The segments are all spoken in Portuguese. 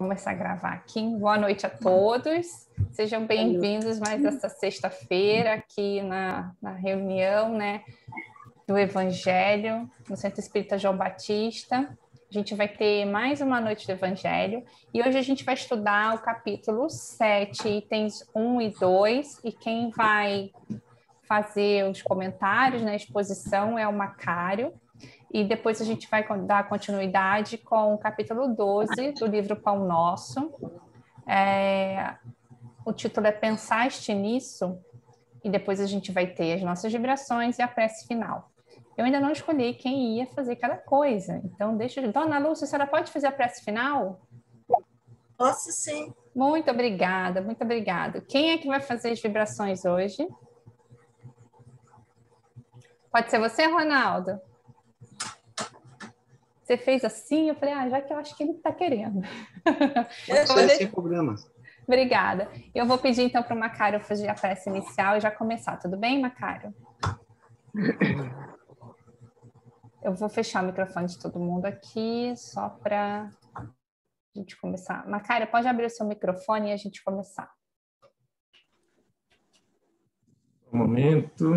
Começar a gravar aqui. Boa noite a todos. Sejam bem-vindos mais essa sexta-feira aqui na reunião, né, do Evangelho no Centro Espírita João Batista. A gente vai ter mais uma noite do Evangelho e hoje a gente vai estudar o capítulo 7, itens 1 e 2, e quem vai fazer os comentários na exposição é o Macário. E depois a gente vai dar continuidade com o capítulo 12 do livro Pão Nosso. O título é Pensaste Nisso? E depois a gente vai ter as nossas vibrações e a prece final. Eu ainda não escolhi quem ia fazer cada coisa. Então, Dona Lúcia, a senhora pode fazer a prece final? Posso sim. Muito obrigada, muito obrigada. Quem é que vai fazer as vibrações hoje? Pode ser você, Ronaldo? Você fez assim, eu falei, já que eu acho que ele está querendo. Sem problemas. Obrigada. Eu vou pedir então para o Macário fazer a prece inicial e já começar. Tudo bem, Macário? Eu vou fechar o microfone de todo mundo aqui, só para a gente começar. Macário, pode abrir o seu microfone e a gente começar. Um momento.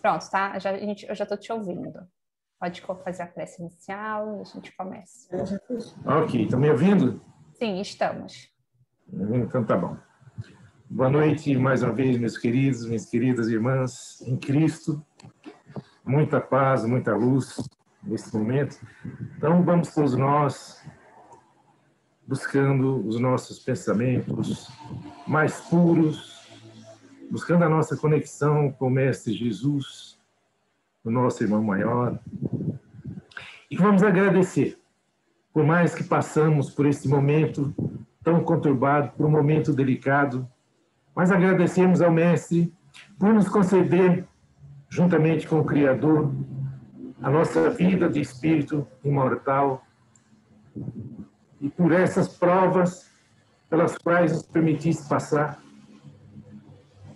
Pronto, tá? Eu já estou te ouvindo. Pode fazer a prece inicial e a gente começa. Ok, estão me ouvindo? Sim, estamos. Então tá bom. Boa noite mais uma vez, meus queridos, minhas queridas irmãs em Cristo. Muita paz, muita luz nesse momento. Então vamos todos nós buscando os nossos pensamentos mais puros, buscando a nossa conexão com o Mestre Jesus, o nosso irmão maior. E vamos agradecer, por mais que passamos por esse momento tão conturbado, por um momento delicado, mas agradecemos ao Mestre por nos conceder, juntamente com o Criador, a nossa vida de espírito imortal e por essas provas pelas quais nos permitisse passar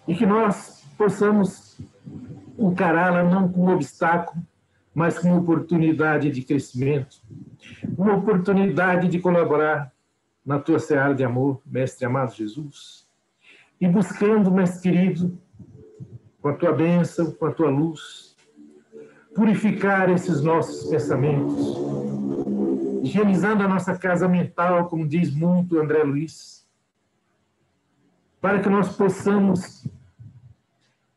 e que nós possamos encará-la não como um obstáculo, mas como uma oportunidade de crescimento, uma oportunidade de colaborar na tua seara de amor, Mestre amado Jesus, e buscando, Mestre querido, com a tua bênção, com a tua luz, purificar esses nossos pensamentos, higienizando a nossa casa mental, como diz muito André Luiz, para que nós possamos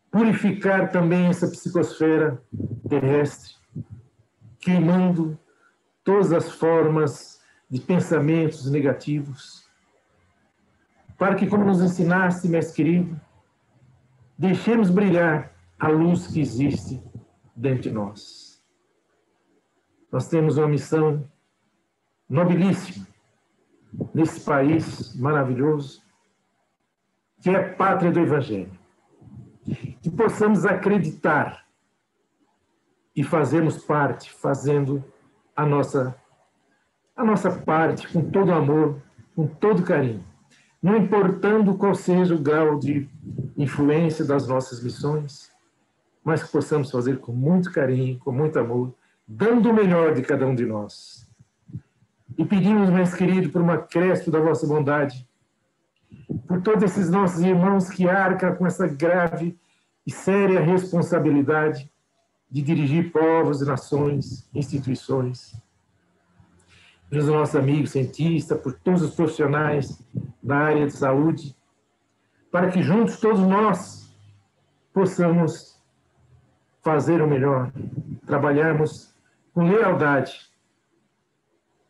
purificar também essa psicosfera terrestre, queimando todas as formas de pensamentos negativos, para que, como nos ensinaste, Mestre querido, deixemos brilhar a luz que existe dentro de nós. Nós temos uma missão nobilíssima nesse país maravilhoso, que é a pátria do Evangelho. Que possamos acreditar e fazermos parte, fazendo a nossa parte com todo amor, com todo carinho, não importando qual seja o grau de influência das nossas missões, mas que possamos fazer com muito carinho, com muito amor, dando o melhor de cada um de nós. E pedimos, Mestre querido, por um acréscimo da vossa bondade, por todos esses nossos irmãos que arcam com essa grave e séria responsabilidade de dirigir povos, nações, instituições. Pelos nossos amigos cientistas, por todos os profissionais da área de saúde, para que juntos todos nós possamos fazer o melhor, trabalharmos com lealdade,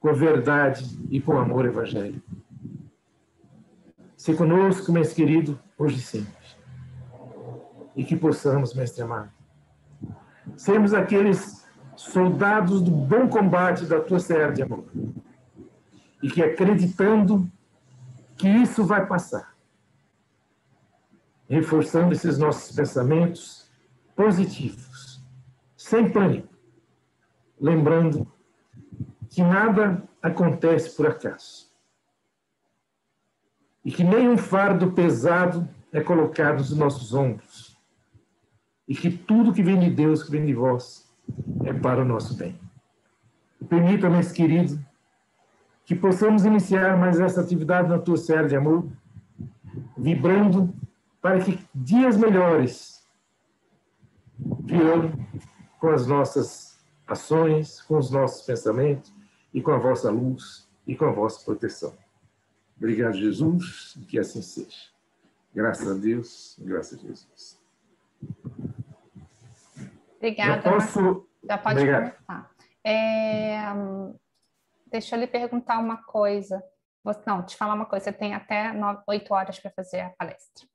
com verdade e com amor evangélico. Se conosco, Mestre querido, hoje e sempre. E que possamos, Mestre amado, sermos aqueles soldados do bom combate da tua seara de amor. E que, acreditando que isso vai passar, reforçando esses nossos pensamentos positivos, sem pânico, lembrando que nada acontece por acaso. E que nenhum fardo pesado é colocado nos nossos ombros. E que tudo que vem de Deus, que vem de vós, é para o nosso bem. Permita, meus queridos, que possamos iniciar mais essa atividade na tua seara de amor, vibrando para que dias melhores virão com as nossas ações, com os nossos pensamentos e com a vossa luz e com a vossa proteção. Obrigado, Jesus, que assim seja. Graças a Deus, graças a Jesus. Obrigada. Já pode começar. Deixa eu lhe perguntar uma coisa. Não, te falar uma coisa. Você tem até 8 horas para fazer a palestra.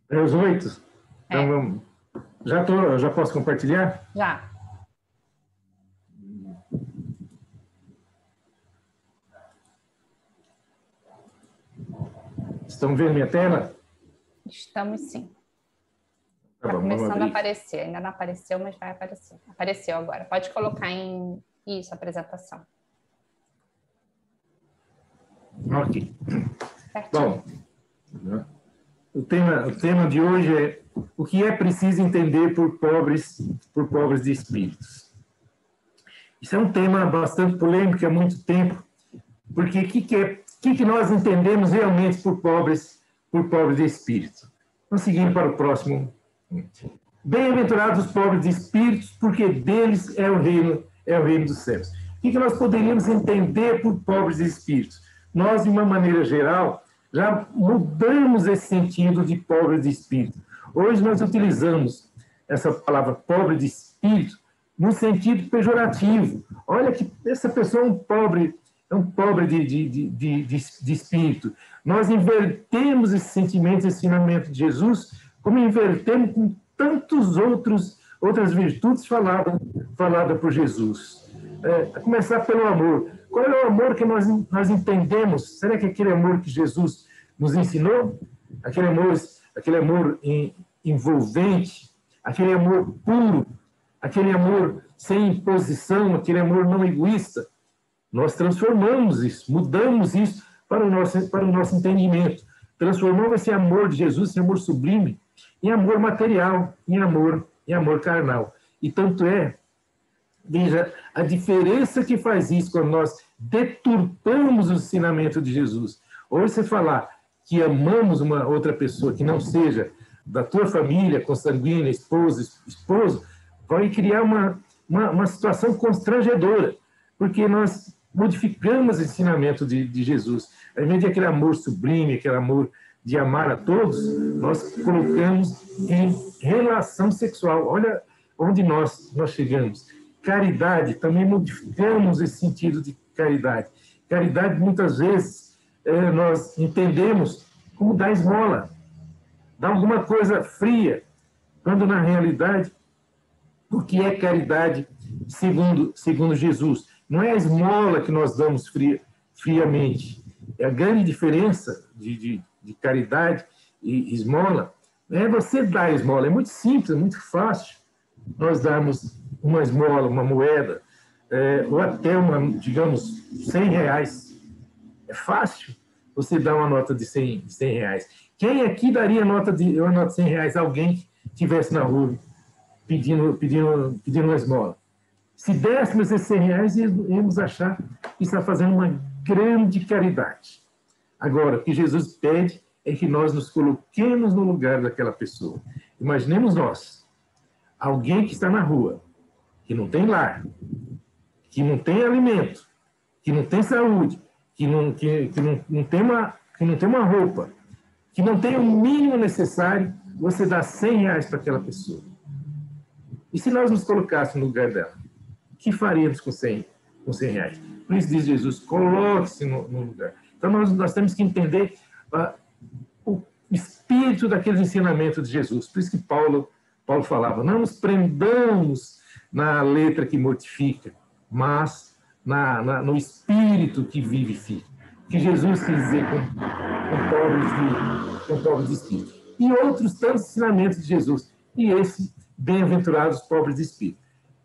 É os 8? Então vamos. Já posso compartilhar? Já. Estão vendo minha tela? Estamos sim. Tá Está bom, começando a aparecer. Ainda não apareceu, mas vai aparecer. Apareceu agora. Pode colocar em isso, apresentação. Ok. Certinho. Bom, o tema de hoje é o que é preciso entender por pobres de espíritos. Isso é um tema bastante polêmico há muito tempo, porque o que nós entendemos realmente por pobres de espírito? Vamos seguir para o próximo. Bem-aventurados os pobres de espíritos, porque deles é o reino dos céus. O que nós poderíamos entender por pobres de espíritos? Nós, de uma maneira geral, já mudamos esse sentido de pobre de espírito. Hoje nós utilizamos essa palavra pobre de espírito no sentido pejorativo. Olha que essa pessoa é um pobre de espírito. Nós invertemos esse sentimento, esse ensinamento de Jesus, como invertemos com tantas outras virtudes faladas por Jesus. A começar pelo amor. Qual é o amor que nós entendemos? Será que é aquele amor que Jesus nos ensinou? Aquele amor envolvente, aquele amor puro, aquele amor sem imposição, aquele amor não egoísta? Nós transformamos isso, mudamos isso para o nosso entendimento. Transformamos esse amor de Jesus, esse amor sublime, em amor material, em amor carnal. E tanto é, veja, a diferença que faz isso quando nós deturpamos o ensinamento de Jesus. Hoje você falar que amamos uma outra pessoa que não seja da tua família, consanguínea, esposo, vai criar uma situação constrangedora, porque nós modificamos o ensinamento de Jesus. Ao invés de aquele amor sublime, aquele amor de amar a todos, nós colocamos em relação sexual. Olha onde nós chegamos. Caridade, também modificamos esse sentido de caridade. Caridade, muitas vezes, nós entendemos como dar esmola, dar alguma coisa fria, quando, na realidade, o que é caridade, segundo Jesus? Não é a esmola que nós damos friamente. É a grande diferença de caridade e esmola. É você dar esmola. É muito simples, é muito fácil nós darmos uma esmola, uma moeda, ou até digamos, R$100. É fácil você dar uma nota de 100 reais. Quem aqui daria uma nota de R$100 a alguém que estivesse na rua pedindo uma esmola? Se dessemos esses R$100, íamos achar que está fazendo uma grande caridade. Agora, o que Jesus pede é que nós nos coloquemos no lugar daquela pessoa. Imaginemos nós, alguém que está na rua, que não tem lar, que não tem alimento, que não tem saúde, que não tem uma roupa, que não tem o mínimo necessário, você dá R$100 para aquela pessoa. E se nós nos colocássemos no lugar dela? O que faríamos com 100 reais? Por isso diz Jesus, coloque-se no lugar. Então nós temos que entender o espírito daqueles ensinamentos de Jesus. Por isso que Paulo falava, não nos prendamos na letra que mortifica, mas no espírito que vivifica. Que Jesus quis dizer com pobres de espírito. E outros tantos ensinamentos de Jesus. E esse, bem-aventurados os pobres de espírito.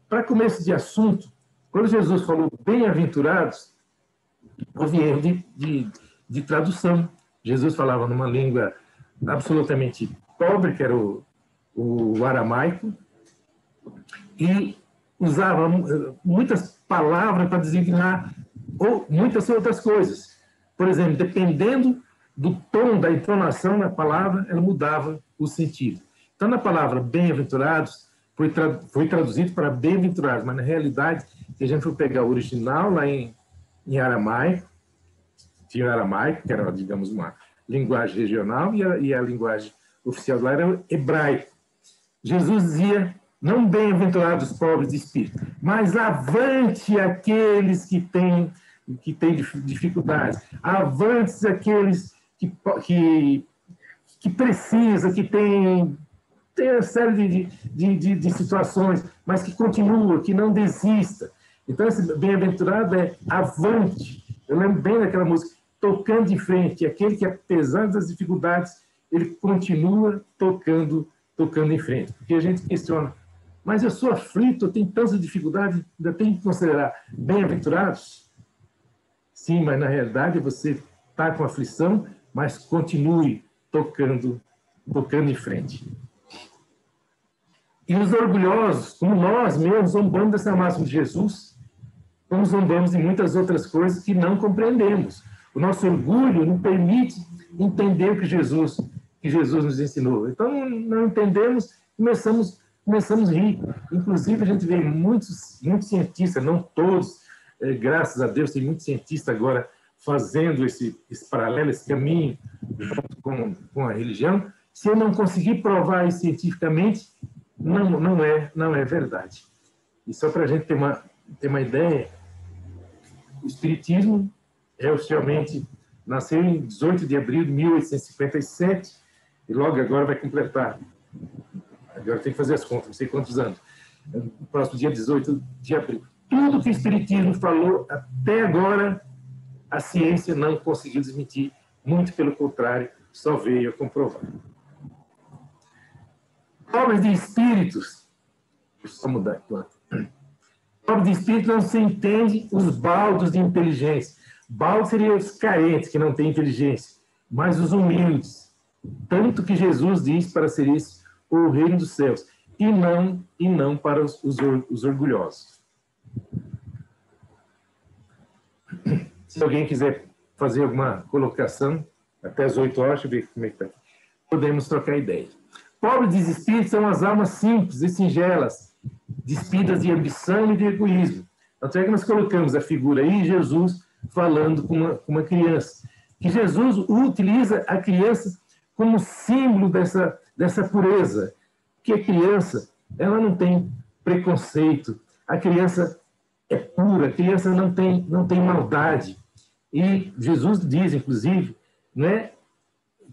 Para começo de assunto, quando Jesus falou bem-aventurados, houve erro de tradução. Jesus falava numa língua absolutamente pobre, que era o aramaico, e usava muitas palavras para designar ou muitas outras coisas. Por exemplo, dependendo do tom, da entonação da palavra, ela mudava o sentido. Então, na palavra bem-aventurados, foi traduzido para bem-aventurados, mas na realidade, se a gente for pegar o original lá em aramaico, tinha o aramaico, que era, digamos, uma linguagem regional, e a linguagem oficial lá era o hebraico. Jesus dizia, não bem-aventurados os pobres de espírito, mas avante aqueles que têm dificuldades, avante aqueles que precisam, que tem uma série de situações, mas que continua, que não desista. Então, esse bem-aventurado é avante. Eu lembro bem daquela música, tocando em frente, aquele que, apesar das dificuldades, ele continua tocando em frente. Porque a gente questiona, mas eu sou aflito, eu tenho tantas dificuldades, ainda tenho que considerar bem-aventurados? Sim, mas na realidade você está com aflição, mas continue tocando em frente. E os orgulhosos, como nós mesmos, zombamos dessa máxima de Jesus, como zombamos de muitas outras coisas que não compreendemos. O nosso orgulho não permite entender o que Jesus nos ensinou. Então, não entendemos, começamos a rir. Inclusive, a gente vê muitos cientistas, não todos, graças a Deus, tem muitos cientistas agora fazendo esse paralelo, esse caminho junto com a religião. Se eu não conseguir provar isso cientificamente, não é verdade. E só para a gente ter uma ideia, o Espiritismo oficialmente nasceu em 18 de abril de 1857 e logo agora vai completar. Agora tem que fazer as contas, não sei quantos anos. No próximo dia 18 de abril. Tudo que o Espiritismo falou até agora, a ciência não conseguiu desmentir, muito pelo contrário, só veio a comprovar. Pobres de espíritos, deixa eu só mudar aqui. Pobres de espíritos não se entende os baldos de inteligência. Baldos seriam os carentes, que não têm inteligência, mas os humildes. Tanto que Jesus diz para ser esse o reino dos céus, e não para os orgulhosos. Se alguém quiser fazer alguma colocação, até as 8 horas, deixa eu ver como é que está. Podemos trocar ideia. Pobres de espíritos são as almas simples e singelas, despidas de ambição e de egoísmo. Até que nós colocamos a figura aí, Jesus falando com uma criança. Que Jesus utiliza a criança como símbolo dessa pureza. Que a criança, ela não tem preconceito. A criança é pura, a criança não tem maldade. E Jesus diz, inclusive, né,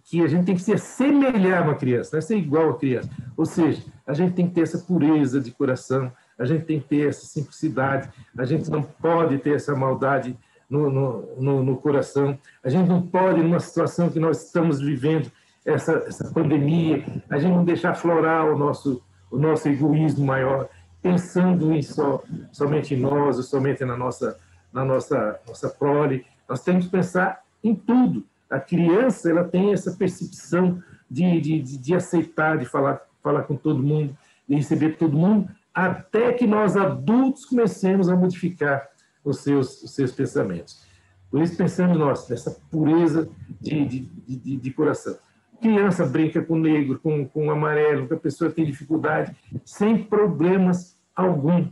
que a gente tem que se assemelhar a uma criança, não é ser igual a criança. Ou seja, a gente tem que ter essa pureza de coração, a gente tem que ter essa simplicidade, a gente não pode ter essa maldade no coração, a gente não pode, numa situação que nós estamos vivendo, essa pandemia, a gente não deixar aflorar o nosso egoísmo maior, pensando somente em nós, ou somente na nossa prole. Nós temos que pensar em tudo. A criança, ela tem essa percepção de aceitar, de falar com todo mundo, de receber todo mundo, até que nós adultos comecemos a modificar os seus pensamentos. Por isso, pensamos nós nessa pureza de coração. Criança brinca com o negro, com o amarelo, com a pessoa que tem dificuldade, sem problemas algum,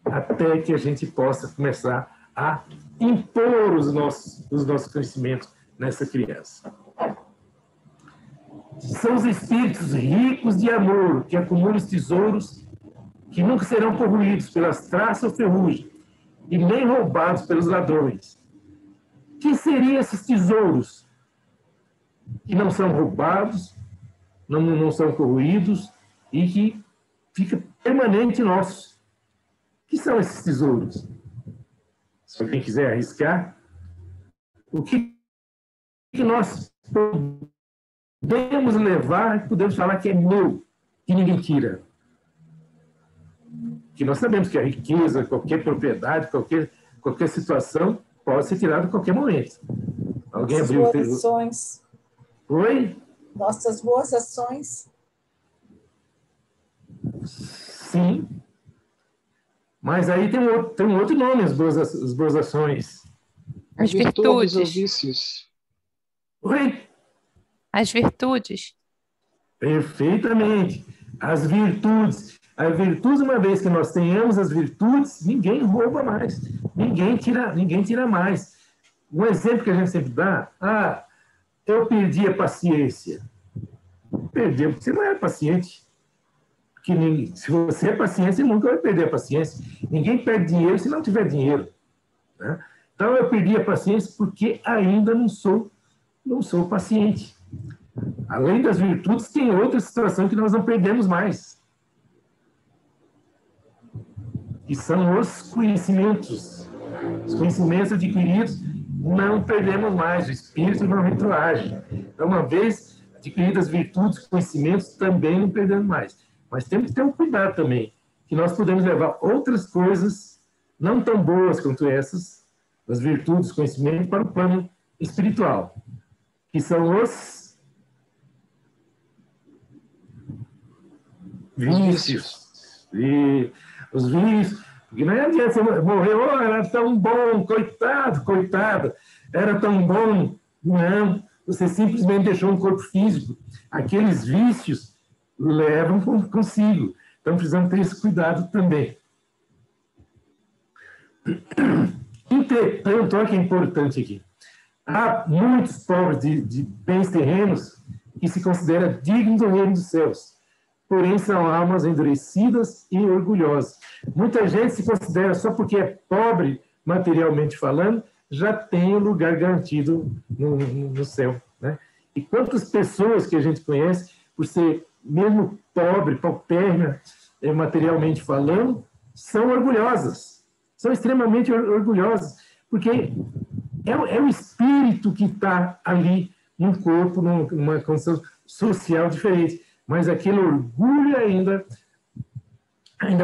até que a gente possa começar a impor os nossos conhecimentos nessa criança. São os espíritos ricos de amor, que acumulam os tesouros que nunca serão corroídos pelas traças ou ferrugem, e nem roubados pelos ladrões. Que seriam esses tesouros que não são roubados, não são corroídos e que fica permanente nossos? Que são esses tesouros? Se alguém quiser arriscar, o que nós podemos levar, podemos falar que é meu, que ninguém tira. Que nós sabemos que a riqueza, qualquer propriedade, qualquer situação pode ser tirada a qualquer momento. Alguém abriu o boas ações. Oi? Nossas boas ações. Sim. Mas aí tem um outro nome, as boas ações. As virtudes. Os vícios. Oi? As virtudes. Perfeitamente. As virtudes. A virtude, uma vez que nós tenhamos as virtudes, ninguém rouba mais. Ninguém tira mais. Um exemplo que a gente sempre dá, eu perdi a paciência. Perdeu, porque você não é paciente. Se você é paciente, você nunca vai perder a paciência. Ninguém perde dinheiro se não tiver dinheiro. Né? Então, eu perdi a paciência porque ainda não sou paciente. Além das virtudes, tem outra situação que nós não perdemos mais. Que são os conhecimentos. Os conhecimentos adquiridos não perdemos mais. O espírito não retroage. Então, uma vez adquiridas virtudes, conhecimentos, também não perdemos mais. Mas temos que ter um cuidado também, que nós podemos levar outras coisas, não tão boas quanto essas, as virtudes, conhecimento, para o plano espiritual, que são os vícios. E os vícios, porque não adianta você morrer, era tão bom, coitado, era tão bom. Não, você simplesmente deixou um corpo físico. Aqueles vícios levam consigo. Então, precisamos ter esse cuidado também. Entretanto, olha que é importante aqui. Há muitos pobres de bens terrenos que se consideram dignos do reino dos céus. Porém, são almas endurecidas e orgulhosas. Muita gente se considera, só porque é pobre, materialmente falando, já tem um lugar garantido no céu. Né? E quantas pessoas que a gente conhece, por ser mesmo pobre, paupérrima, materialmente falando, são orgulhosas, são extremamente orgulhosas, porque é o espírito que está ali num corpo, numa condição social diferente, mas aquele orgulho ainda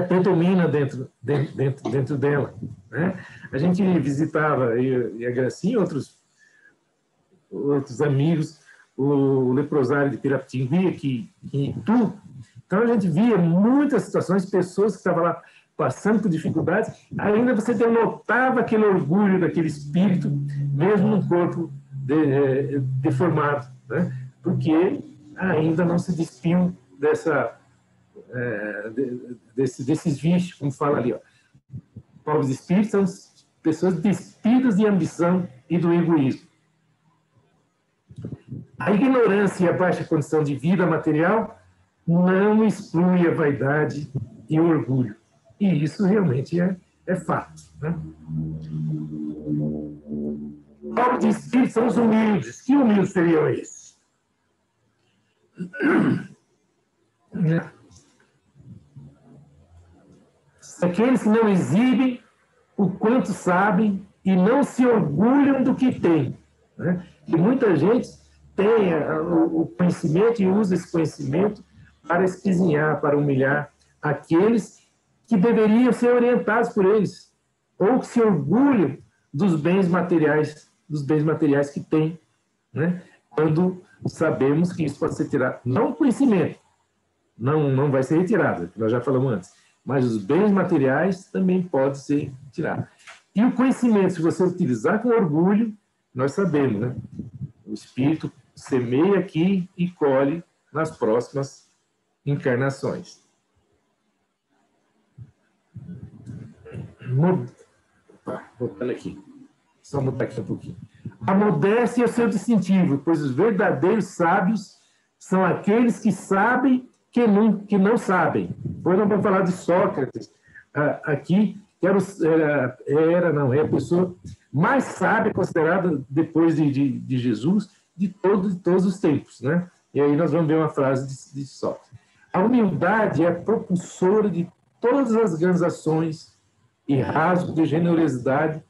predomina dentro dela. Né? A gente visitava, e a Gracinha e outros amigos, o leprosário de Pirapitingui, aqui em Itu. Então, a gente via muitas situações, pessoas que estavam lá passando por dificuldades, ainda você notava aquele orgulho daquele espírito, mesmo num corpo deformado, né? Porque ainda não se despiam desses vícios, como fala ali. Ó. Pobres espíritos são pessoas despidas de ambição e do egoísmo. A ignorância e a baixa condição de vida material não exclui a vaidade e o orgulho. E isso realmente é fato. Né? Pobres de espírito são os humildes. Que humildes seriam esses? Aqueles que não exibem o quanto sabem e não se orgulham do que têm. Né? E muita gente tem o conhecimento e usa esse conhecimento para espizinhar, para humilhar aqueles que deveriam ser orientados por eles, ou que se orgulham dos bens materiais que têm, né? Quando sabemos que isso pode ser tirado. Não o conhecimento, não vai ser retirado, nós já falamos antes, mas os bens materiais também podem ser tirados. E o conhecimento, se você utilizar com orgulho, nós sabemos, né? O espírito semeia aqui e colhe nas próximas encarnações. Voltando aqui. Só mudar aqui um pouquinho. A modéstia é o seu distintivo, pois os verdadeiros sábios são aqueles que sabem que não sabem. Depois nós vamos falar de Sócrates aqui, que é a pessoa mais sábia considerada depois de Jesus, de todos os tempos. Né? E aí nós vamos ver uma frase de Sócrates. A humildade é a propulsora de todas as grandes ações e rasgos de generosidade,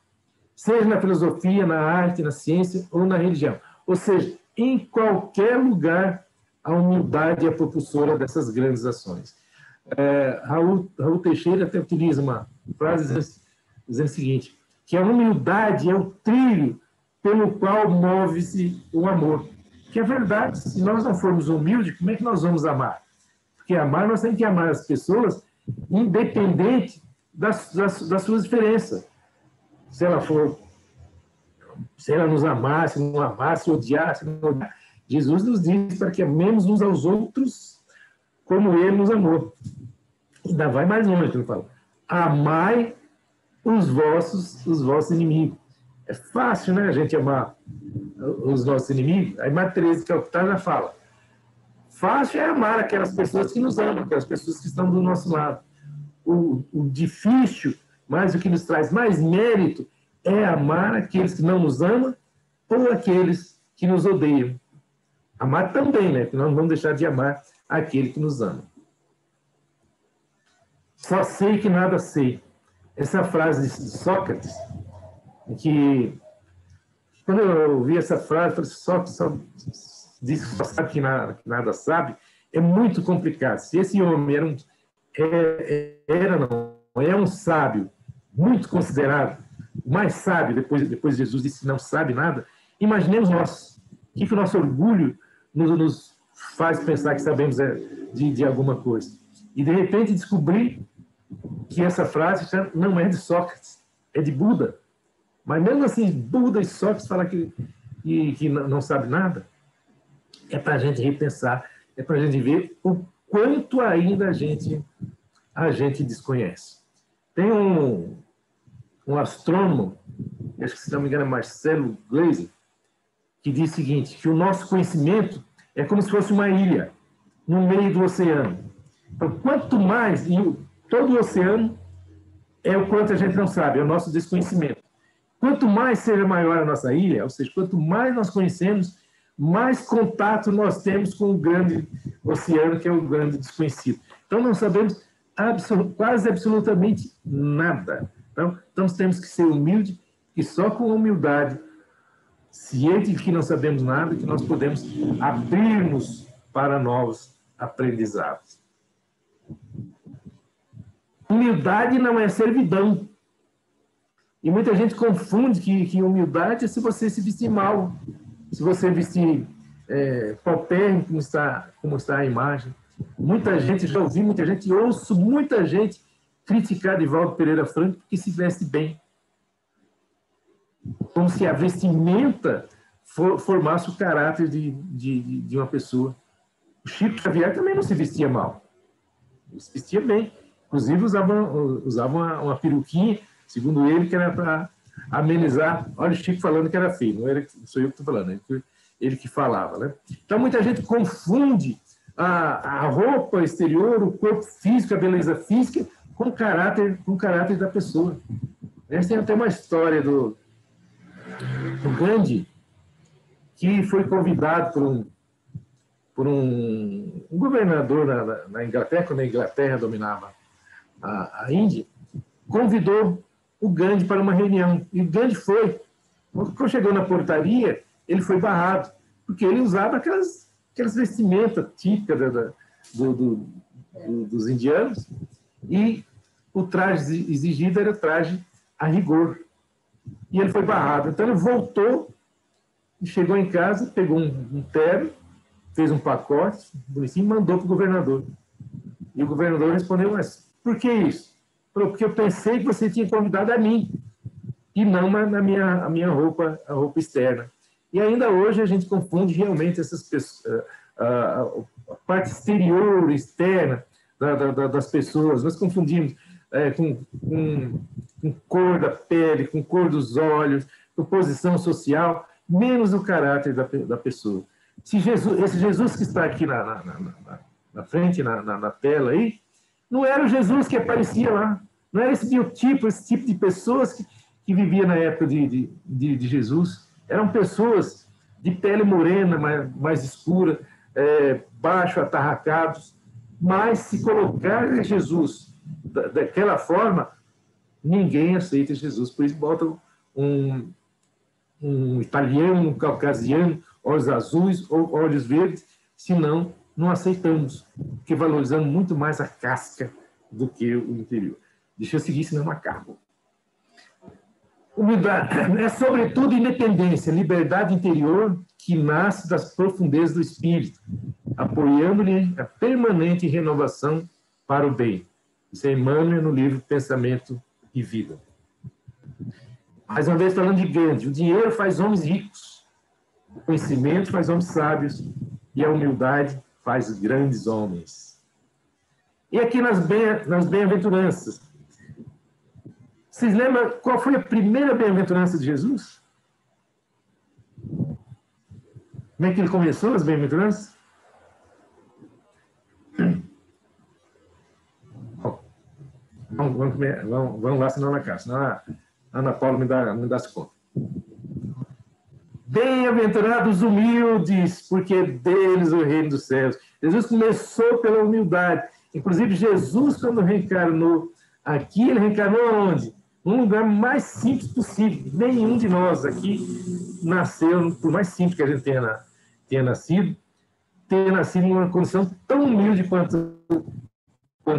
seja na filosofia, na arte, na ciência ou na religião. Ou seja, em qualquer lugar, a humildade é a propulsora dessas grandes ações. Raul Teixeira até utiliza uma frase dizendo o seguinte, que a humildade é o trilho pelo qual move-se o amor. Que é verdade, se nós não formos humildes, como é que nós vamos amar? Porque amar, nós temos que amar as pessoas, independente das suas diferenças. Se ela nos amasse, não amasse, odiasse, não odiasse. Jesus nos diz para que amemos uns aos outros como Ele nos amou. Ainda vai mais longe, ele fala: amai os vossos inimigos. É fácil, né, a gente amar os nossos inimigos? Aí Madre Teresa de Calcutá já fala: fácil é amar aquelas pessoas que nos amam, aquelas pessoas que estão do nosso lado. O difícil, mas o que nos traz mais mérito, é amar aqueles que não nos amam ou aqueles que nos odeiam. Amar também, né? Porque nós não vamos deixar de amar aquele que nos ama. Só sei que nada sei. Essa frase de Sócrates, que quando eu ouvi essa frase, eu falei: Sócrates diz que só sabe que nada sabe, é muito complicado. Se esse homem é um sábio muito considerado, o mais sábio, depois Jesus disse que não sabe nada, imaginemos nós, o que o nosso orgulho nos faz pensar que sabemos de alguma coisa. E, de repente, descobrir que essa frase não é de Sócrates, é de Buda. Mas, mesmo assim, Buda e Sócrates falam que não sabe nada. É para a gente repensar, é para a gente ver o quanto ainda a gente desconhece. Tem um astrônomo, acho que, se não me engano, é Marcelo Gleisi, que diz o seguinte, que o nosso conhecimento é como se fosse uma ilha no meio do oceano. Então, quanto mais, e todo o oceano é o quanto a gente não sabe, é o nosso desconhecimento. Quanto mais seja maior a nossa ilha, ou seja, quanto mais nós conhecemos, mais contato nós temos com o grande oceano, que é o grande desconhecido. Então, não sabemos quase absolutamente nada. Então, nós temos que ser humildes, e só com humildade, ciente de que não sabemos nada, que nós podemos abrir-nos para novos aprendizados. Humildade não é servidão. E muita gente confunde que humildade é se você se vestir mal, se você vestir paupérrimo, como está a imagem. Muita gente, já ouvi muita gente, e ouço muita gente criticar Divaldo Pereira Franco porque se veste bem. Como se a vestimenta formasse o caráter de uma pessoa. O Chico Xavier também não se vestia mal. Ele se vestia bem. Inclusive usava uma peruquinha, segundo ele, que era para amenizar. Olha o Chico falando que era feio, não sou eu que estou falando, ele que falava, né? Então, muita gente confunde a roupa exterior, o corpo físico, a beleza física, com o caráter da pessoa. Essa tem até uma história do Gandhi, que foi convidado por um governador na Inglaterra, quando a Inglaterra dominava a Índia, convidou o Gandhi para uma reunião. E o Gandhi foi. Quando chegou na portaria, ele foi barrado, porque ele usava aquelas vestimentas típicas dos indianos, e o traje exigido era o traje a rigor. E ele foi barrado. Então ele voltou, e chegou em casa, pegou um terno, fez um pacote, bonitinho, e mandou para o governador. E o governador respondeu: mas por que isso? Porque eu pensei que você tinha convidado a mim, e não na minha roupa, a roupa externa. E ainda hoje a gente confunde realmente essas pessoas, a parte exterior, externa das pessoas. Nós confundimos com cor da pele, com cor dos olhos, com posição social, menos o caráter da pessoa. Esse Jesus que está aqui na frente, na tela aí, não era o Jesus que aparecia lá. Não era esse biotipo, esse tipo de pessoas que vivia na época de Jesus. Eram pessoas de pele morena, mais escura, baixo, atarracados. Mas se colocar Jesus daquela forma, ninguém aceita Jesus. Por isso botam um italiano, um caucasiano, olhos azuis ou olhos verdes, senão não aceitamos, porque valorizamos muito mais a casca do que o interior. Deixa eu seguir, senão eu acabo. Humildade é, sobretudo, independência, liberdade interior que nasce das profundezas do espírito, apoiando-lhe a permanente renovação para o bem. Isso é Emmanuel no livro Pensamento e Vida. Mais uma vez falando de Gandhi, o dinheiro faz homens ricos, o conhecimento faz homens sábios e a humildade faz grandes homens. E aqui nas bem-aventuranças, vocês lembram qual foi a primeira bem-aventurança de Jesus? Como é que ele começou as bem-aventuranças? Vamos lá, senão na casa. Senão a Ana Paula me dá as contas. Bem-aventurados humildes, porque deles o reino dos céus. Jesus começou pela humildade. Inclusive, Jesus, quando reencarnou aqui, ele reencarnou onde? Num lugar mais simples possível. Nenhum de nós aqui nasceu, por mais simples que a gente tenha nascido numa condição tão humilde quanto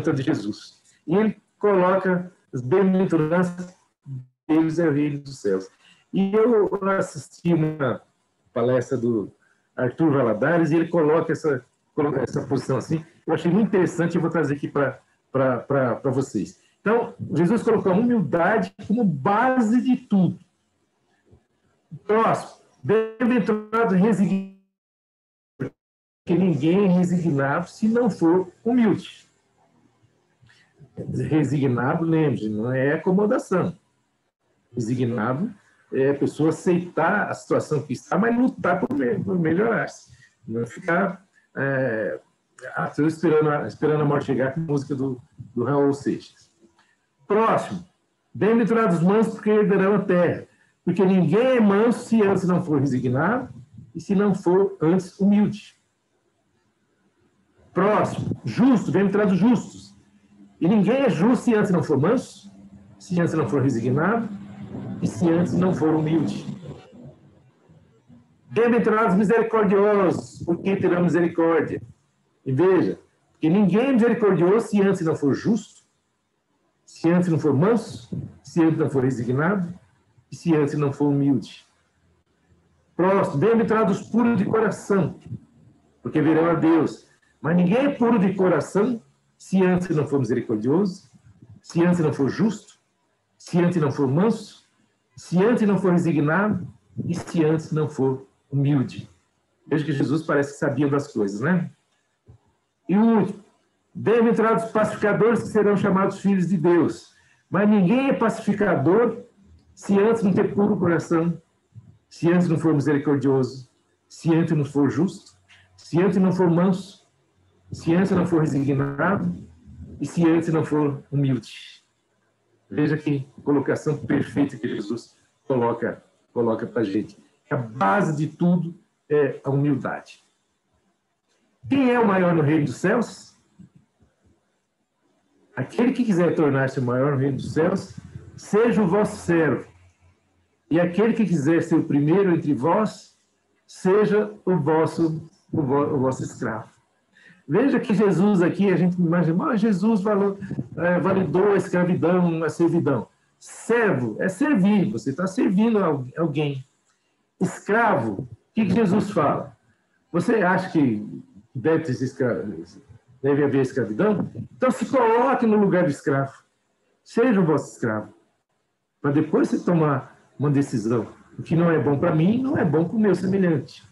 a de Jesus. E ele coloca as bem-aventuranças deles é o reino dos céus. E eu assisti uma palestra do Arthur Valadares e ele coloca essa posição assim. Eu achei muito interessante e vou trazer aqui para vocês. Então, Jesus colocou a humildade como base de tudo. Próximo, bem-aventurado resignado, porque ninguém é resignado se não for humilde. Resignado, lembre, não é acomodação. Resignado é a pessoa aceitar a situação que está, mas lutar por melhorar-se. Não ficar esperando a morte chegar, com a música do Raul Seixas. Próximo. Bem-aventurados mansos, porque herdarão a terra. Porque ninguém é manso se antes não for resignado e se não for antes humilde. Próximo. Justo. Bem-aventurados justos. E ninguém é justo se antes não for manso, se antes não for resignado e se antes não for humilde. Bem-aventurados misericordiosos, porque terão misericórdia. E veja, que ninguém é misericordioso se antes não for justo, se antes não for manso, se antes não for resignado e se antes não for humilde. Próximo, bem-aventurados puros de coração, porque verão a Deus. Mas ninguém é puro de coração se antes não for misericordioso, se antes não for justo, se antes não for manso, se antes não for resignado e se antes não for humilde. Veja que Jesus parece que sabia das coisas, né? E o último, bem-aventurados pacificadores que serão chamados filhos de Deus. Mas ninguém é pacificador se antes não ter puro coração, se antes não for misericordioso, se antes não for justo, se antes não for manso, se antes não for resignado e se antes não for humilde. Veja que colocação perfeita que Jesus coloca para a gente. A base de tudo é a humildade. Quem é o maior no reino dos céus? Aquele que quiser tornar-se o maior no reino dos céus, seja o vosso servo. E aquele que quiser ser o primeiro entre vós, seja o vosso escravo. Veja que Jesus aqui, a gente imagina, Jesus validou a escravidão, a servidão. Servo é servir, você está servindo alguém. Escravo, o que Jesus fala? Você acha que deve haver escravidão? Então se coloque no lugar do escravo. Seja o vosso escravo. Para depois você tomar uma decisão. O que não é bom para mim, não é bom para o meu semelhante.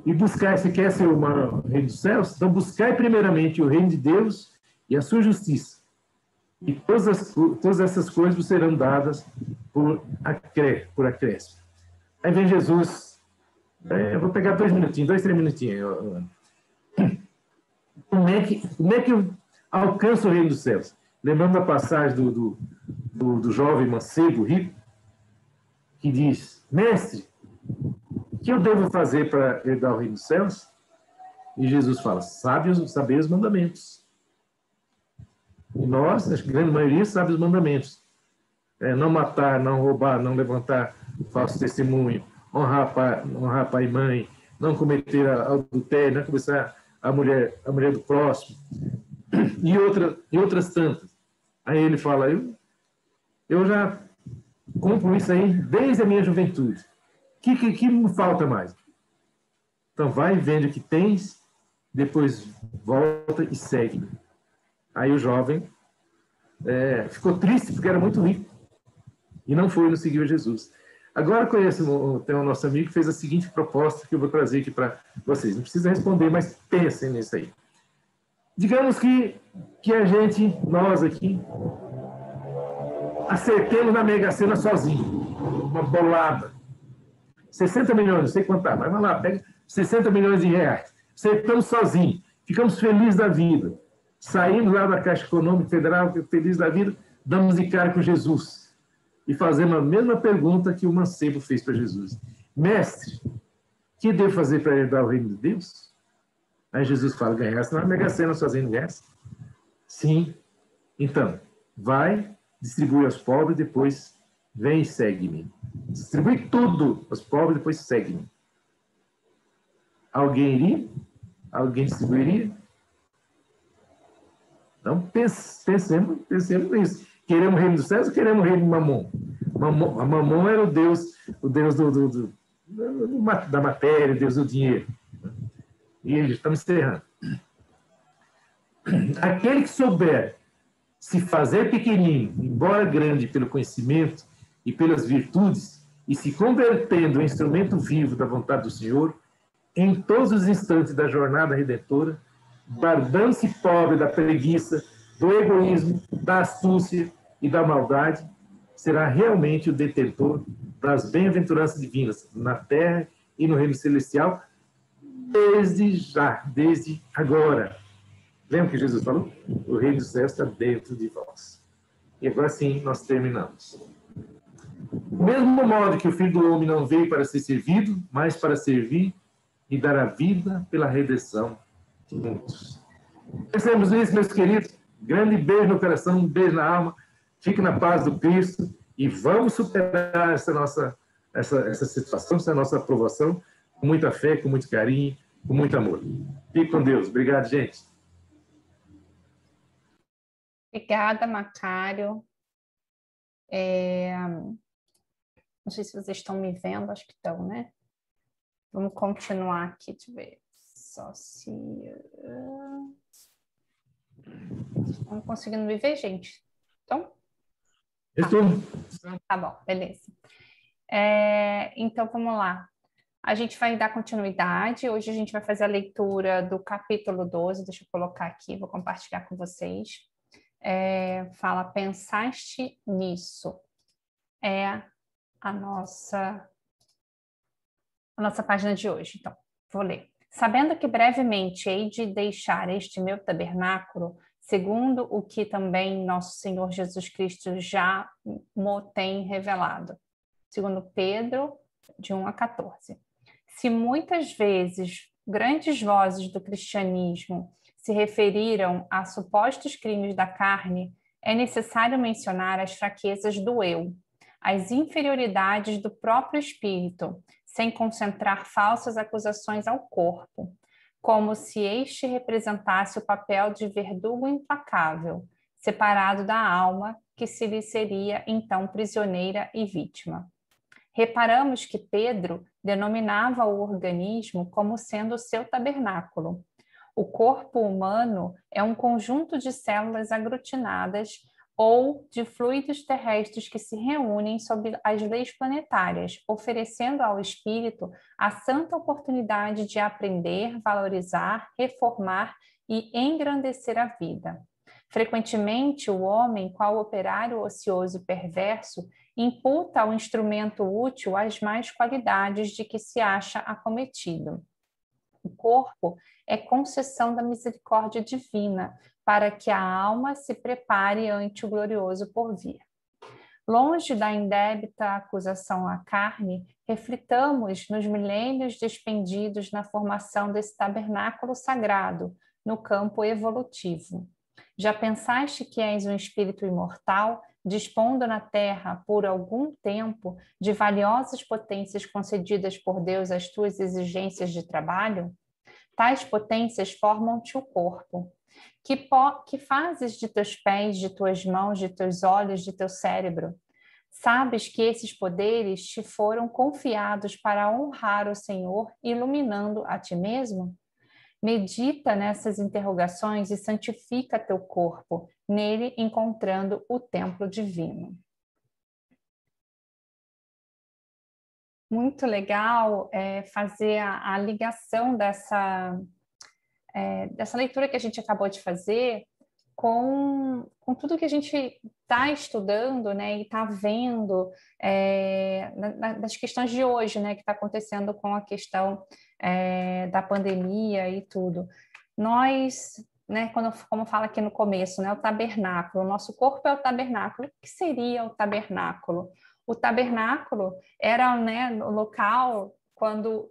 E buscar, se quer ser o maior reino dos céus, então buscai primeiramente o reino de Deus e a sua justiça. E todas essas coisas vos serão dadas por acréscimo. Aí vem Jesus. Eu vou pegar 2 minutinhos, 3 minutinhos. Como é que eu alcanço o reino dos céus? Lembrando da passagem do jovem mancebo rico, que diz, mestre, o que eu devo fazer para herdar o reino dos céus? E Jesus fala, saber os mandamentos. E nós, a grande maioria, sabe os mandamentos. Não matar, não roubar, não levantar falso testemunho, honrar pai e mãe, não cometer adultério, não cobiçar a mulher do próximo, e outras tantas. Aí ele fala, eu já cumpro isso aí desde a minha juventude. O que me falta mais? Então vai, vende o que tens, depois volta e segue. Aí o jovem ficou triste porque era muito rico e não foi, não seguiu Jesus. Agora tem um nosso amigo que fez a seguinte proposta que eu vou trazer aqui para vocês. Não precisa responder, mas pensem nisso aí. Digamos que a gente, nós aqui, acertemos na Mega Sena sozinho, uma bolada. 60 milhões, não sei quanto tá, mas vai lá, pega 60 milhões de reais. Acertamos sozinho, ficamos felizes da vida. Saímos lá da Caixa Econômica Federal, felizes da vida, damos de cara com Jesus. E fazemos a mesma pergunta que o mancebo fez para Jesus. Mestre, o que devo fazer para herdar o reino de Deus? Aí Jesus fala, ganhasse na Mega Sena sozinho, ganhasse? Sim. Então, vai, distribui aos pobres, depois vem e segue-me. Distribui tudo aos pobres, depois segue-me. Alguém iria? Alguém distribuiria? Então, pensemos nisso. Queremos o reino dos céus ou queremos o reino de Mamon? Mamon era o Deus da matéria, o Deus do dinheiro. E estamos encerrando. Aquele que souber se fazer pequenino, embora grande pelo conhecimento e pelas virtudes, e se convertendo em instrumento vivo da vontade do Senhor, em todos os instantes da jornada redentora, guardando-se pobre da preguiça, do egoísmo, da astúcia e da maldade, será realmente o detentor das bem-aventuranças divinas na terra e no reino celestial, desde agora. Lembra que Jesus falou? O reino dos céus está dentro de vós. E agora sim, nós terminamos. Do mesmo modo que o Filho do Homem não veio para ser servido, mas para servir e dar a vida pela redenção de muitos. Pensemos nisso, meus queridos. Grande beijo no coração, um beijo na alma. Fique na paz do Cristo e vamos superar essa situação, essa nossa aprovação, com muita fé, com muito carinho, com muito amor. Fique com Deus. Obrigado, gente. Obrigada, Macário. Não sei se vocês estão me vendo, acho que estão, né? Vamos continuar aqui, deixa eu ver. Só se... Estão conseguindo me ver, gente? Então? Estou. Tá bom, beleza. Então, vamos lá. A gente vai dar continuidade. Hoje a gente vai fazer a leitura do capítulo 12. Deixa eu colocar aqui, vou compartilhar com vocês. Fala, pensaste nisso? É a nossa página de hoje. Então, vou ler. Sabendo que brevemente hei de deixar este meu tabernáculo, segundo o que também nosso Senhor Jesus Cristo já mo tem revelado. Segundo Pedro, de 1 a 14. Se muitas vezes grandes vozes do cristianismo se referiram a supostos crimes da carne, é necessário mencionar as fraquezas do eu, as inferioridades do próprio espírito, sem concentrar falsas acusações ao corpo, como se este representasse o papel de verdugo implacável, separado da alma, que se lhe seria então prisioneira e vítima. Reparamos que Pedro denominava o organismo como sendo o seu tabernáculo. O corpo humano é um conjunto de células aglutinadas ou de fluidos terrestres que se reúnem sob as leis planetárias, oferecendo ao espírito a santa oportunidade de aprender, valorizar, reformar e engrandecer a vida. Frequentemente, o homem, qual operário ocioso e perverso, imputa ao instrumento útil as más qualidades de que se acha acometido. O corpo é concessão da misericórdia divina, para que a alma se prepare ante o glorioso porvir. Longe da indébita acusação à carne, reflitamos nos milênios despendidos na formação desse tabernáculo sagrado, no campo evolutivo. Já pensaste que és um espírito imortal, dispondo na terra, por algum tempo, de valiosas potências concedidas por Deus às tuas exigências de trabalho? Tais potências formam-te o corpo. Que fazes de teus pés, de tuas mãos, de teus olhos, de teu cérebro? Sabes que esses poderes te foram confiados para honrar o Senhor, iluminando a ti mesmo? Medita nessas interrogações e santifica teu corpo, nele encontrando o templo divino. Muito legal fazer a ligação dessa leitura que a gente acabou de fazer com tudo que a gente está estudando, né, e está vendo das questões de hoje, né, que está acontecendo com a questão da pandemia e tudo. Nós, né, como fala aqui no começo, né, o tabernáculo, o nosso corpo é o tabernáculo. O que seria o tabernáculo? O tabernáculo era, né, o local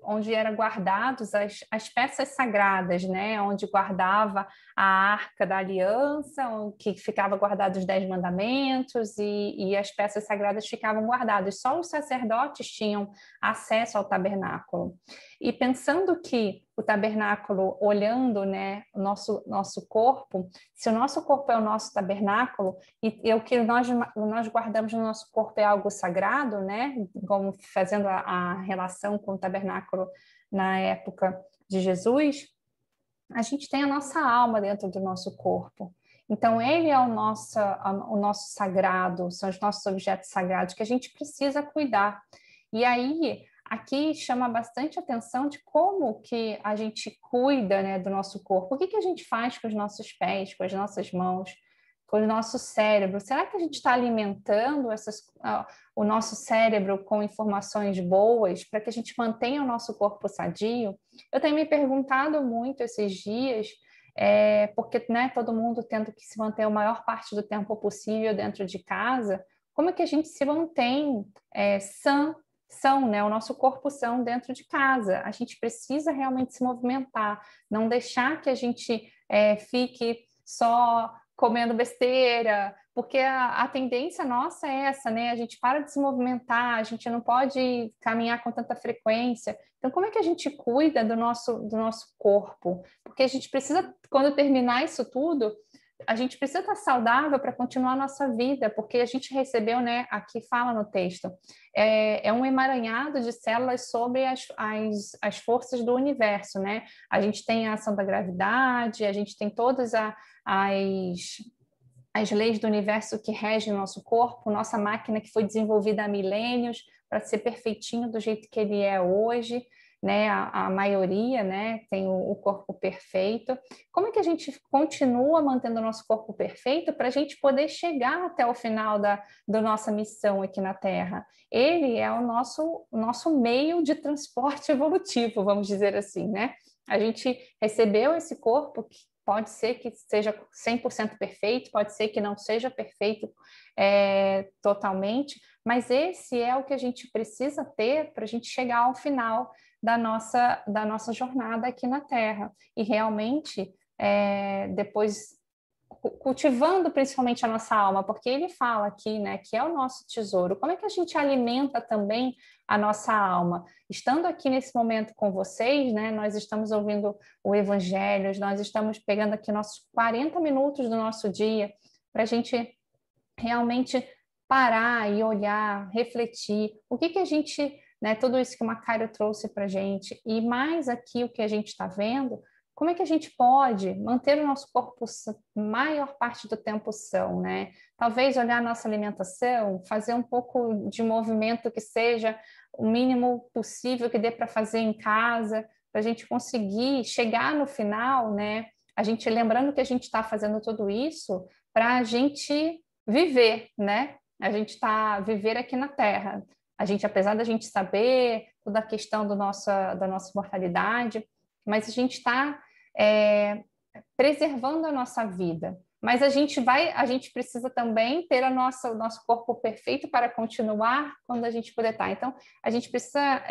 onde eram guardados as peças sagradas, né, onde guardava a Arca da Aliança, que ficava guardado os 10 mandamentos e as peças sagradas ficavam guardadas. Só os sacerdotes tinham acesso ao tabernáculo. E pensando que o tabernáculo, olhando, né, o nosso corpo, se o nosso corpo é o nosso tabernáculo e o que nós guardamos no nosso corpo é algo sagrado, né, como fazendo a relação com o tabernáculo na época de Jesus, a gente tem a nossa alma dentro do nosso corpo. Então, ele é o nosso sagrado, são os nossos objetos sagrados que a gente precisa cuidar. E aí, aqui chama bastante atenção de como que a gente cuida, né, do nosso corpo. O que a gente faz com os nossos pés, com as nossas mãos, com o nosso cérebro? Será que a gente está alimentando o nosso cérebro com informações boas para que a gente mantenha o nosso corpo sadio? Eu tenho me perguntado muito esses dias, porque, né, todo mundo tendo que se manter a maior parte do tempo possível dentro de casa, como é que a gente se mantém são, né, o nosso corpo são dentro de casa? A gente precisa realmente se movimentar, não deixar que a gente fique só comendo besteira, porque a tendência nossa é essa, né? A gente para de se movimentar, a gente não pode caminhar com tanta frequência. Então, como é que a gente cuida do nosso corpo? Porque a gente precisa, quando terminar isso tudo, a gente precisa estar saudável para continuar a nossa vida, porque a gente recebeu, né, aqui fala no texto, é um emaranhado de células sobre as forças do universo, né? A gente tem a ação da gravidade, a gente tem todas as leis do universo que regem o nosso corpo, nossa máquina que foi desenvolvida há milênios para ser perfeitinho do jeito que ele é hoje, né? A maioria, né, tem o corpo perfeito. Como é que a gente continua mantendo o nosso corpo perfeito para a gente poder chegar até o final da nossa missão aqui na Terra? Ele é o nosso meio de transporte evolutivo, vamos dizer assim, né? A gente recebeu esse corpo que pode ser que seja 100% perfeito, pode ser que não seja perfeito totalmente, mas esse é o que a gente precisa ter para a gente chegar ao final da nossa jornada aqui na Terra. E realmente, depois, cultivando principalmente a nossa alma, porque ele fala aqui, né, que é o nosso tesouro. Como é que a gente alimenta também a nossa alma? Estando aqui nesse momento com vocês, né, nós estamos ouvindo o Evangelho, nós estamos pegando aqui nossos 40 minutos do nosso dia para a gente realmente parar e olhar, refletir. O que a gente, né, tudo isso que o Macário trouxe para a gente, e mais aqui o que a gente está vendo, como é que a gente pode manter o nosso corpo maior parte do tempo são, né? Talvez olhar a nossa alimentação, fazer um pouco de movimento que seja o mínimo possível que dê para fazer em casa, para a gente conseguir chegar no final, né? A gente lembrando que a gente está fazendo tudo isso para a gente viver, né? A gente está viver aqui na Terra. A gente, apesar da gente saber toda a questão da nossa mortalidade, mas a gente está preservando a nossa vida. Mas a gente precisa também ter o nosso corpo perfeito para continuar quando a gente puder estar. Então, a gente precisa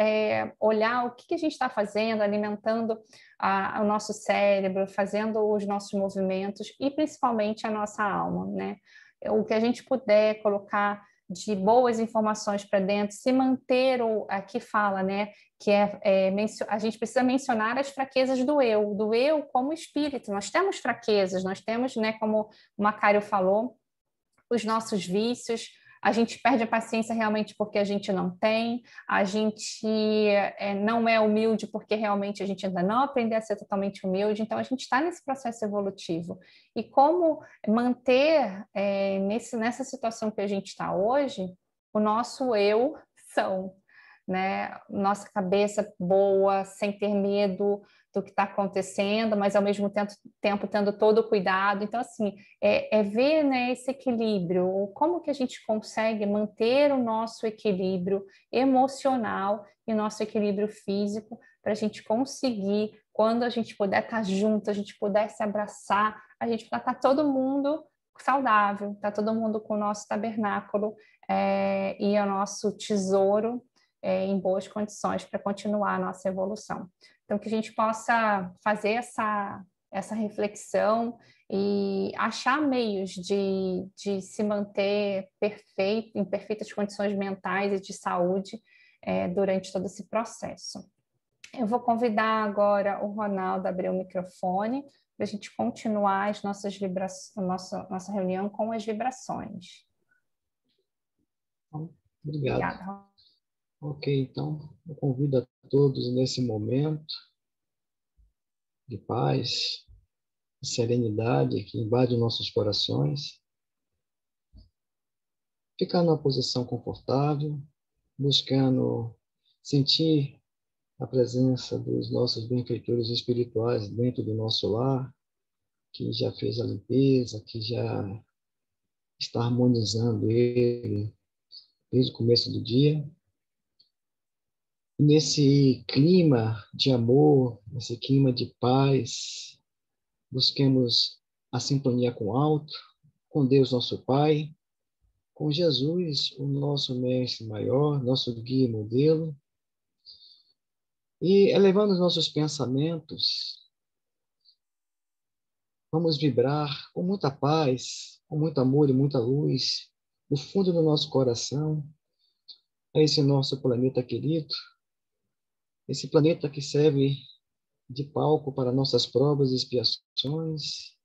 olhar o que a gente está fazendo, alimentando o nosso cérebro, fazendo os nossos movimentos e principalmente a nossa alma, né? O que a gente puder colocar de boas informações para dentro, se manter aqui fala, né, que a gente precisa mencionar as fraquezas do eu como espírito. Nós temos fraquezas, nós temos, né, como o Macário falou, os nossos vícios, a gente perde a paciência realmente porque a gente não tem, a gente não é humilde porque realmente a gente ainda não aprendeu a ser totalmente humilde, então a gente está nesse processo evolutivo. E como manter nessa situação que a gente está hoje, o nosso eu são, né? Nossa cabeça boa, sem ter medo do que está acontecendo, mas ao mesmo tempo tendo todo o cuidado. Então, assim, ver, né, esse equilíbrio, como que a gente consegue manter o nosso equilíbrio emocional e o nosso equilíbrio físico para a gente conseguir, quando a gente puder estar junto, a gente puder se abraçar, a gente vai estar todo mundo saudável, está todo mundo com o nosso tabernáculo e o nosso tesouro em boas condições para continuar a nossa evolução. Então, que a gente possa fazer essa reflexão e achar meios de se manter em perfeitas condições mentais e de saúde durante todo esse processo. Eu vou convidar agora o Ronaldo a abrir o microfone para a gente continuar as nossas nossa reunião com as vibrações. Obrigado. Obrigada. Ok, então eu convido a todos nesse momento de paz, de serenidade que invade nossos corações, ficar numa posição confortável, buscando sentir a presença dos nossos benfeitores espirituais dentro do nosso lar, que já fez a limpeza, que já está harmonizando ele desde o começo do dia. Nesse clima de amor, nesse clima de paz, busquemos a sintonia com o alto, com Deus nosso Pai, com Jesus, o nosso mestre maior, nosso guia e modelo, e elevando os nossos pensamentos, vamos vibrar com muita paz, com muito amor e muita luz, no fundo do nosso coração, a esse nosso planeta querido, esse planeta que serve de palco para nossas provas e expiações,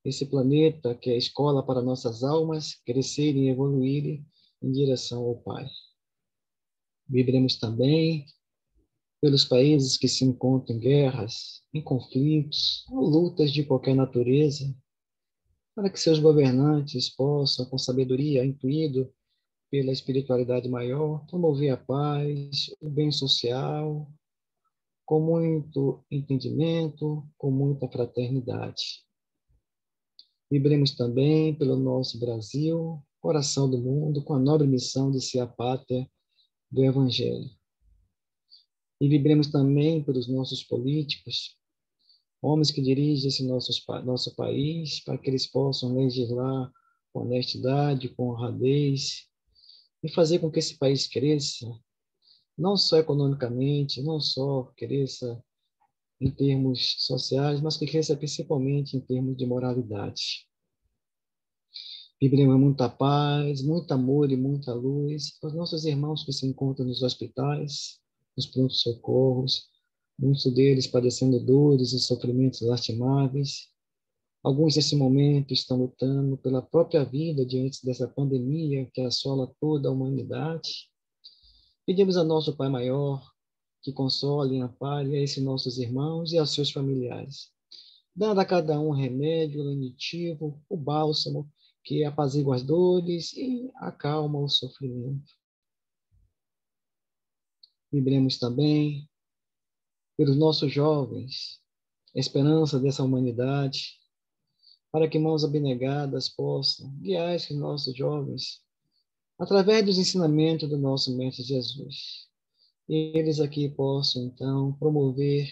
esse planeta que é escola para nossas almas crescerem e evoluírem em direção ao Pai. Vibremos também pelos países que se encontram em guerras, em conflitos ou lutas de qualquer natureza, para que seus governantes possam, com sabedoria, intuído pela espiritualidade maior, promover a paz, o bem social, com muito entendimento, com muita fraternidade. Vibremos também pelo nosso Brasil, coração do mundo, com a nobre missão de ser a pátria do Evangelho. E vibremos também pelos nossos políticos, homens que dirigem esse nosso país, para que eles possam legislar com honestidade, com honradez, e fazer com que esse país cresça, não só economicamente, não só cresça em termos sociais, mas que cresça principalmente em termos de moralidade. Vibremos muita paz, muito amor e muita luz aos nossos irmãos que se encontram nos hospitais, nos prontos-socorros, muitos deles padecendo dores e sofrimentos lastimáveis. Alguns, nesse momento, estão lutando pela própria vida diante dessa pandemia que assola toda a humanidade. Pedimos a nosso Pai Maior que console e ampare a esses nossos irmãos e aos seus familiares, dando a cada um remédio lenitivo, o bálsamo, que apazigua as dores e acalma o sofrimento. Vibremos também pelos nossos jovens, a esperança dessa humanidade, para que mãos abnegadas possam guiar esses nossos jovens através dos ensinamentos do nosso Mestre Jesus. E eles aqui possam, então, promover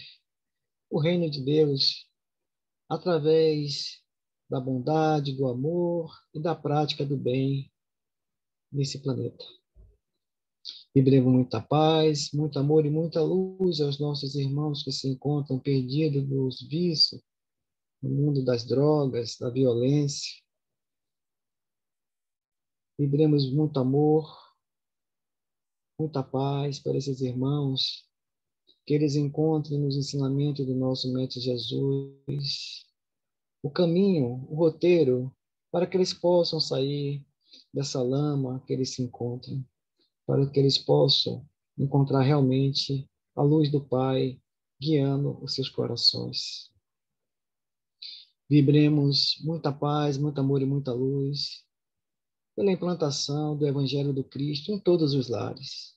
o reino de Deus através da bondade, do amor e da prática do bem nesse planeta. Vibremos muita paz, muito amor e muita luz aos nossos irmãos que se encontram perdidos nos vícios, no mundo das drogas, da violência. Vibremos muito amor, muita paz para esses irmãos, que eles encontrem nos ensinamentos do nosso Mestre Jesus o caminho, o roteiro, para que eles possam sair dessa lama que eles se encontram, para que eles possam encontrar realmente a luz do Pai guiando os seus corações. Vibremos muita paz, muito amor e muita luz pela implantação do Evangelho do Cristo em todos os lares,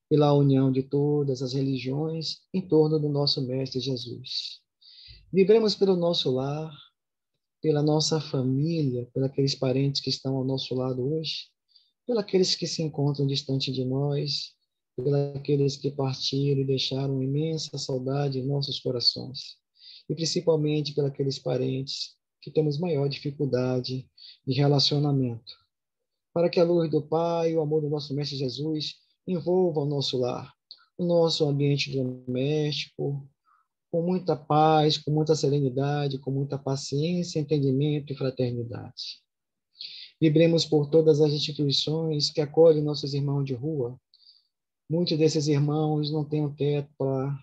pela união de todas as religiões em torno do nosso Mestre Jesus. Vibremos pelo nosso lar, pela nossa família, pelos parentes que estão ao nosso lado hoje, pelos que se encontram distante de nós, pelos que partiram e deixaram imensa saudade em nossos corações, e principalmente pelos parentes que temos maior dificuldade de relacionamento, para que a luz do Pai e o amor do nosso Mestre Jesus envolva o nosso lar, o nosso ambiente doméstico, com muita paz, com muita serenidade, com muita paciência, entendimento e fraternidade. Vibremos por todas as instituições que acolhem nossos irmãos de rua. Muitos desses irmãos não têm um teto para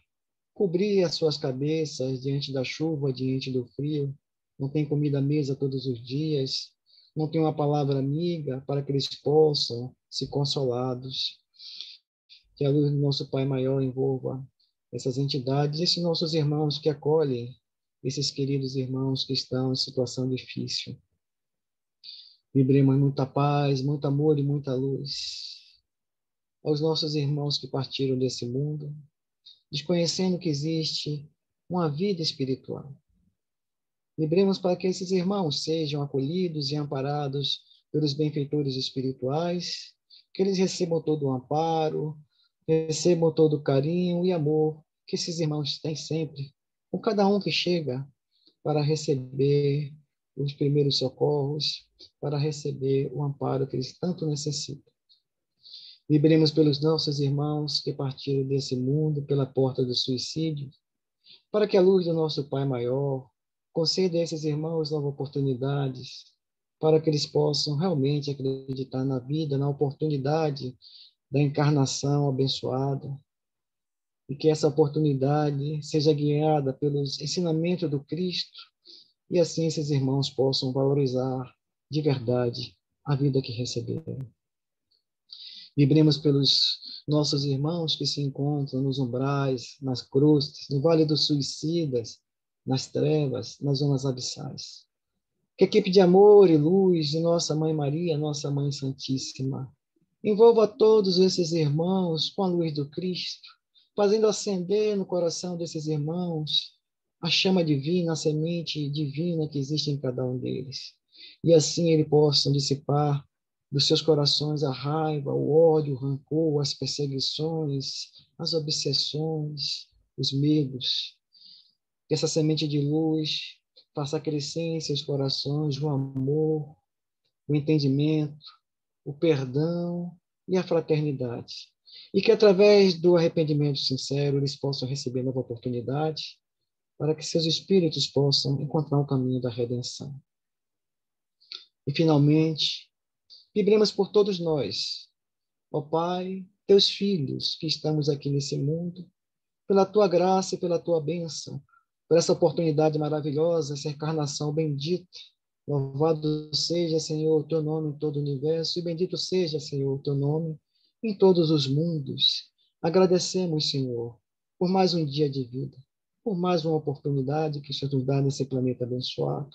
cobrir as suas cabeças diante da chuva, diante do frio, não têm comida à mesa todos os dias, não têm uma palavra amiga para que eles possam ser consolados. Que a luz do nosso Pai maior envolva essas entidades, esses nossos irmãos que acolhem, esses queridos irmãos que estão em situação difícil. Vibremos muita paz, muito amor e muita luz aos nossos irmãos que partiram desse mundo, desconhecendo que existe uma vida espiritual. Vibremos para que esses irmãos sejam acolhidos e amparados pelos benfeitores espirituais, que eles recebam todo o amparo, recebam todo o carinho e amor que esses irmãos têm sempre, com cada um que chega para receber os primeiros socorros, para receber o amparo que eles tanto necessitam. Vibremos pelos nossos irmãos que partiram desse mundo pela porta do suicídio, para que a luz do nosso Pai maior conceda a esses irmãos novas oportunidades, para que eles possam realmente acreditar na vida, na oportunidade da encarnação abençoada, e que essa oportunidade seja guiada pelos ensinamentos do Cristo, e assim esses irmãos possam valorizar de verdade a vida que receberam. Vibremos pelos nossos irmãos que se encontram nos umbrais, nas crustas, no vale dos suicidas, nas trevas, nas zonas abissais. Que a equipe de amor e luz de nossa Mãe Maria, nossa Mãe Santíssima, envolva todos esses irmãos com a luz do Cristo, fazendo acender no coração desses irmãos a chama divina, a semente divina que existe em cada um deles. E assim eles possam dissipar dos seus corações a raiva, o ódio, o rancor, as perseguições, as obsessões, os medos. Que essa semente de luz faça crescer em seus corações o amor, o entendimento, o perdão e a fraternidade. E que através do arrependimento sincero eles possam receber nova oportunidade para que seus espíritos possam encontrar o caminho da redenção. E finalmente, vibremos por todos nós, ó Pai, teus filhos que estamos aqui nesse mundo, pela tua graça e pela tua bênção, por essa oportunidade maravilhosa, essa encarnação bendita. Louvado seja, Senhor, o teu nome em todo o universo, e bendito seja, Senhor, o teu nome em todos os mundos. Agradecemos, Senhor, por mais um dia de vida, por mais uma oportunidade que o Senhor nos dá nesse planeta abençoado.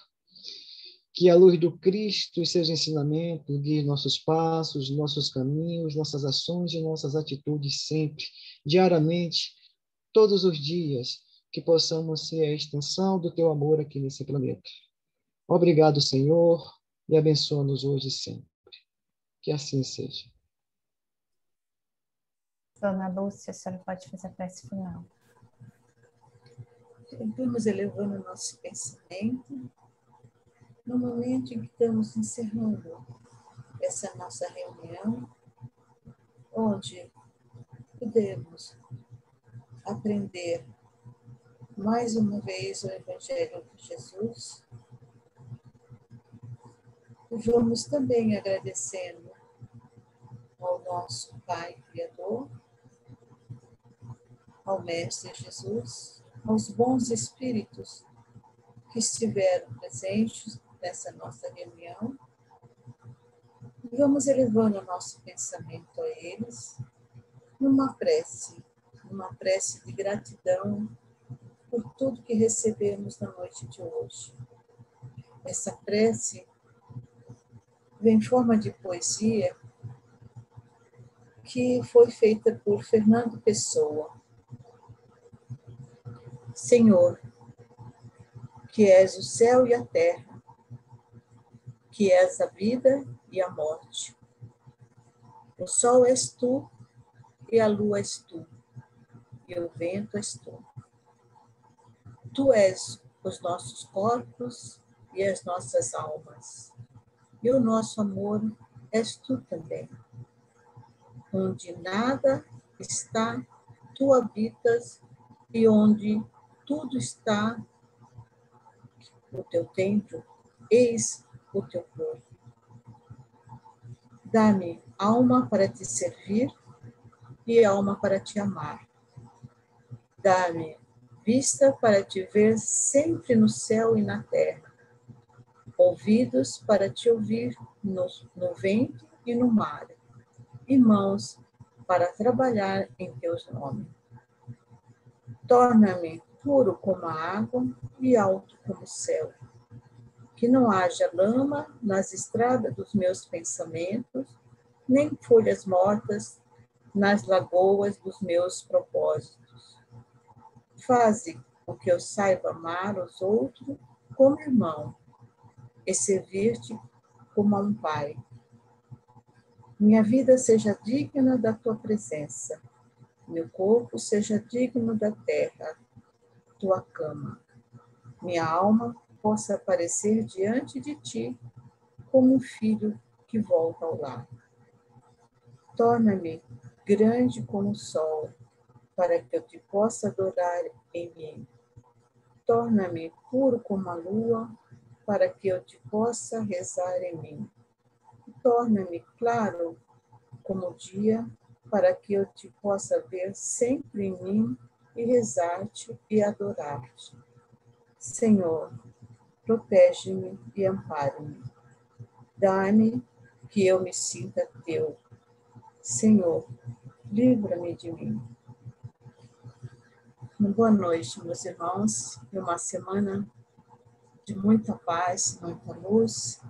Que a luz do Cristo e seus ensinamentos guiem nossos passos, nossos caminhos, nossas ações e nossas atitudes sempre, diariamente, todos os dias, que possamos ser a extensão do teu amor aqui nesse planeta. Obrigado, Senhor, e abençoa-nos hoje e sempre. Que assim seja. Dona Lúcia, a senhora pode fazer a prece final. Vamos elevando o nosso pensamento no momento em que estamos encerrando essa nossa reunião, onde podemos aprender mais uma vez o Evangelho de Jesus. E vamos também agradecendo ao nosso Pai Criador, ao Mestre Jesus, aos bons espíritos que estiveram presentes nessa nossa reunião, E vamos elevando o nosso pensamento a eles numa prece de gratidão por tudo que recebemos na noite de hoje. Essa prece vem em forma de poesia que foi feita por Fernando Pessoa. Senhor, que és o céu e a terra, que és a vida e a morte. O sol és tu e a lua és tu, e o vento és tu. Tu és os nossos corpos e as nossas almas, e o nosso amor és tu também. Onde nada está, tu habitas, e onde tudo está, o teu templo, eis o teu corpo. Dá-me alma para te servir e alma para te amar. Dá-me vista para te ver sempre no céu e na terra, ouvidos para te ouvir no vento e no mar, e mãos para trabalhar em teus nomes. Torna-me puro como a água e alto como o céu. Que não haja lama nas estradas dos meus pensamentos, nem folhas mortas nas lagoas dos meus propósitos. Faze com que eu saiba amar os outros como irmão e servir-te como a um pai. Minha vida seja digna da tua presença, meu corpo seja digno da terra, tua cama. Minha alma possa aparecer diante de ti como um filho que volta ao lar. Torna-me grande como o sol, para que eu te possa adorar em mim. Torna-me puro como a lua, para que eu te possa rezar em mim. Torna-me claro como o dia, para que eu te possa ver sempre em mim e rezar-te e adorar-te. Senhor, protege-me e ampare-me. Dá-me que eu me sinta teu. Senhor, livra-me de mim. Boa noite, meus irmãos, e uma semana de muita paz, muita luz,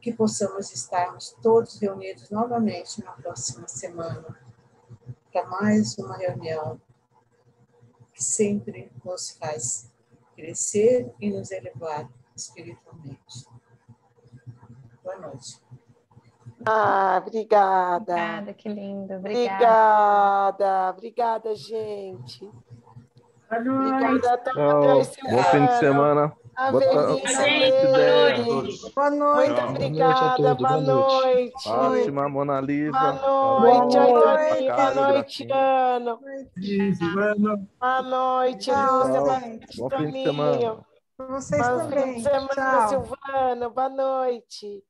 que possamos estarmos todos reunidos novamente na próxima semana, para mais uma reunião que sempre nos faz crescer e nos elevar espiritualmente. Boa noite. Obrigada. Obrigada, que lindo. Obrigada. Obrigada, gente. Boa noite. Obrigada a todos. Bom fim de semana. Avelina, Boa noite. muito Boa noite a obrigada. todos. Boa noite. Fátima, Mona Lisa. Boa noite, Aitoni. Boa Caro, noite, Ana. Boa noite, Lúcia. Bom fim de semana. Vocês Bom fim também. de semana, Tchau. Silvana. Boa noite.